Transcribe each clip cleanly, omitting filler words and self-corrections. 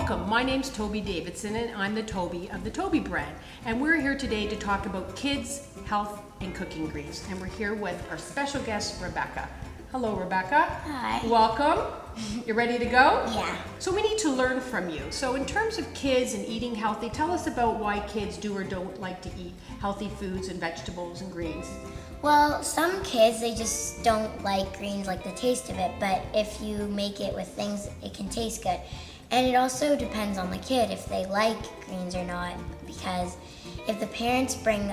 Welcome, my name's Toby Davidson and I'm the Toby of the Toby brand. And we're here today to talk about kids, health, and cooking greens. And we're here with our special guest, Rebecca. Hello, Rebecca. Hi. Welcome. You ready to go? Yeah. So we need to learn from you. So in terms of kids and eating healthy, tell us about why kids do or don't like to eat healthy foods and vegetables and greens. Well, some kids, they just don't like greens, like the taste of it, but if you make it with things, it can taste good. And it also depends on the kid if they like greens or not, because if the parents bring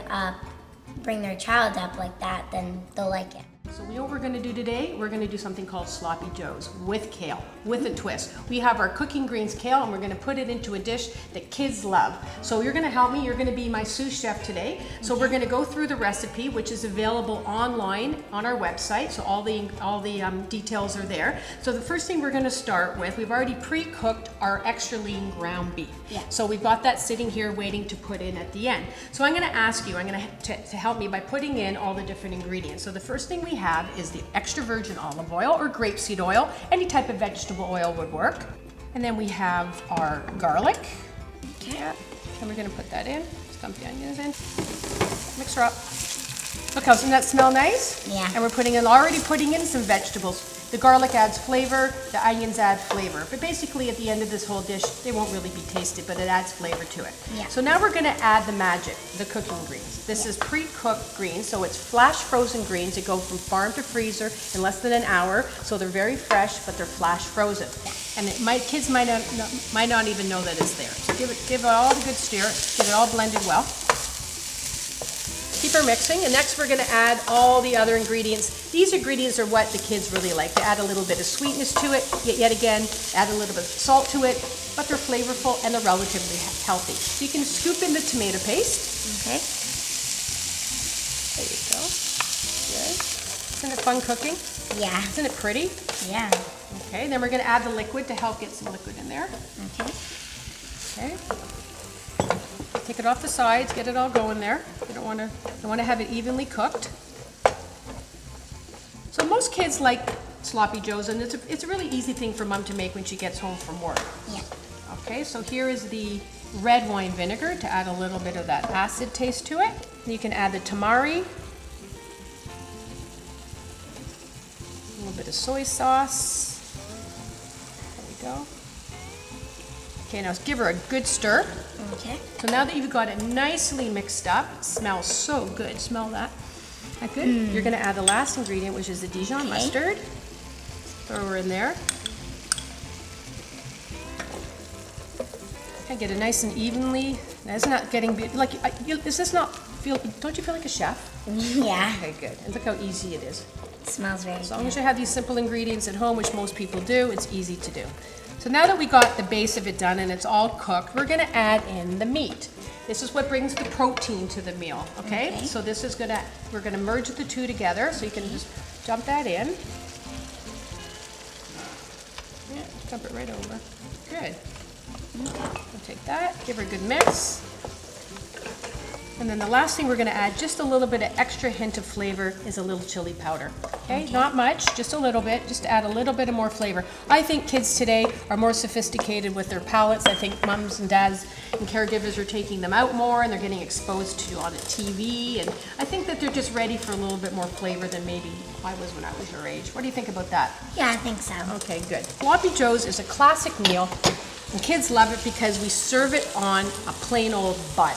their child up like that, then they'll like it. So we know what we're going to do today. We're going to do something called sloppy joes with kale, with a twist. We have our cooking greens kale, and we're going to put it into a dish that kids love. So you're going to help me. You're going to be my sous chef today. So we're going to go through the recipe, which is available online on our website. So all the details are there. So the first thing we're going to start with, we've already pre-cooked our extra lean ground beef. Yeah. So we've got that sitting here waiting to put in at the end. So I'm going to ask you, to help me by putting in all the different ingredients. So the first thing we have is the extra virgin olive oil or grapeseed oil. Any type of vegetable oil would work. And then we have our garlic. Okay. Yeah. And we're going to put that in. Just dump the onions in. Mix her up. Look, doesn't that smell nice? Yeah. And we're already putting in some vegetables. The garlic adds flavor, the onions add flavor. But basically at the end of this whole dish, they won't really be tasted, but it adds flavor to it. Yeah. So now we're gonna add the magic, the cooking greens. This is pre-cooked greens, so it's flash frozen greens that go from farm to freezer in less than an hour. So they're very fresh, but they're flash frozen. And kids might not even know that it's there. So give it all a good stir, get it all blended well. Keep her mixing, and next we're going to add all the other ingredients. These ingredients are what the kids really like. They add a little bit of sweetness to it, yet again, add a little bit of salt to it, but they're flavorful and they're relatively healthy. So you can scoop in the tomato paste. Okay. There you go. Good. Isn't it fun cooking? Yeah. Isn't it pretty? Yeah. Okay, then we're going to add the liquid to help get some liquid in there. Okay. Okay. Take it off the sides, get it all going there. You don't want to have it evenly cooked. So most kids like sloppy joes, and it's a really easy thing for mom to make when she gets home from work. Yeah. Okay, so here is the red wine vinegar to add a little bit of that acid taste to it. You can add the tamari, a little bit of soy sauce. There we go. Okay, now give her a good stir. Okay. So now that you've got it nicely mixed up, it smells so good. Smell that? That good? You're going to add the last ingredient, which is the Dijon mustard. Throw her in there. Okay, get it nice and evenly. Now, it's not getting like. Does this not feel? Don't you feel like a chef? Yeah. Okay, good. And look how easy it is. It smells very As long good. as you have these simple ingredients at home, which most people do, it's easy to do. So now that we got the base of it done and it's all cooked, we're gonna add in the meat. This is what brings the protein to the meal, okay? So this is we're gonna merge the two together, so you can just dump that in. Yeah, dump it right over. Good. We'll take that, give her a good mix. And then the last thing we're going to add, just a little bit of extra hint of flavor, is a little chili powder. Okay? Not much, just a little bit, just to add a little bit of more flavor. I think kids today are more sophisticated with their palates. I think mums and dads and caregivers are taking them out more and they're getting exposed to on the TV. And I think that they're just ready for a little bit more flavor than maybe I was when I was your age. What do you think about that? Yeah, I think so. Okay, good. Sloppy joes is a classic meal, and kids love it because we serve it on a plain old bun.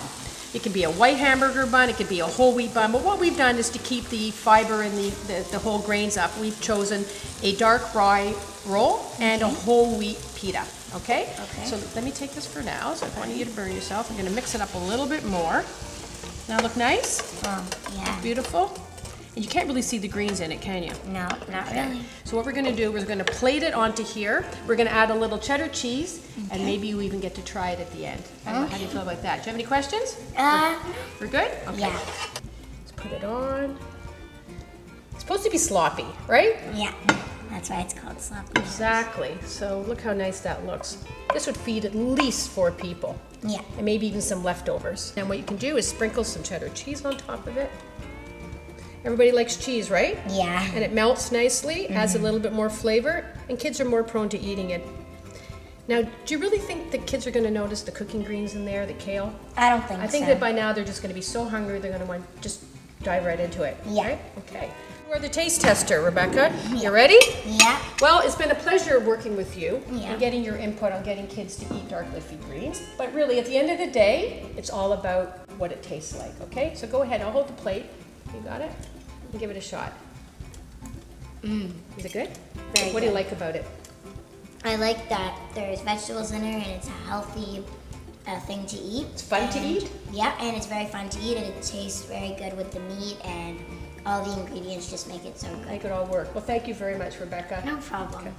It can be a white hamburger bun, it could be a whole wheat bun, but what we've done is to keep the fiber and the whole grains up, we've chosen a dark rye roll and a whole wheat pita, okay? Okay. So let me take this for now, so I don't want you to burn yourself. I'm gonna mix it up a little bit more. Now look nice? Yeah. Beautiful? And you can't really see the greens in it, can you? No, not really. So what we're going to do, we're going to plate it onto here. We're going to add a little cheddar cheese, and maybe you even get to try it at the end. I don't know, how do you feel about that? Do you have any questions? We're good? Okay. Yeah. Let's put it on. It's supposed to be sloppy, right? Yeah. That's why it's called sloppy joes. Exactly. So look how nice that looks. This would feed at least 4 people. Yeah. And maybe even some leftovers. And what you can do is sprinkle some cheddar cheese on top of it. Everybody likes cheese, right? Yeah. And it melts nicely, adds a little bit more flavor, and kids are more prone to eating it. Now, do you really think the kids are going to notice the cooking greens in there, the kale? I don't think so. I think that by now they're just going to be so hungry they're going to want to just dive right into it. Yeah. Right? Okay. We're the taste tester, Rebecca. Yeah. You ready? Yeah. Well, it's been a pleasure working with you Yeah. and getting your input on getting kids to eat dark leafy greens. But really, at the end of the day, it's all about what it tastes like, okay? So go ahead, I'll hold the plate. You got it? And give it a shot. Is it good? Very What do you good. like about it? I like that there's vegetables in there and it's a healthy thing to eat. It's fun to eat? Yeah, and it's very fun to eat and it tastes very good with the meat and all the ingredients just make it so good. Make it all work. Well, thank you very much, Rebecca. No problem. Okay.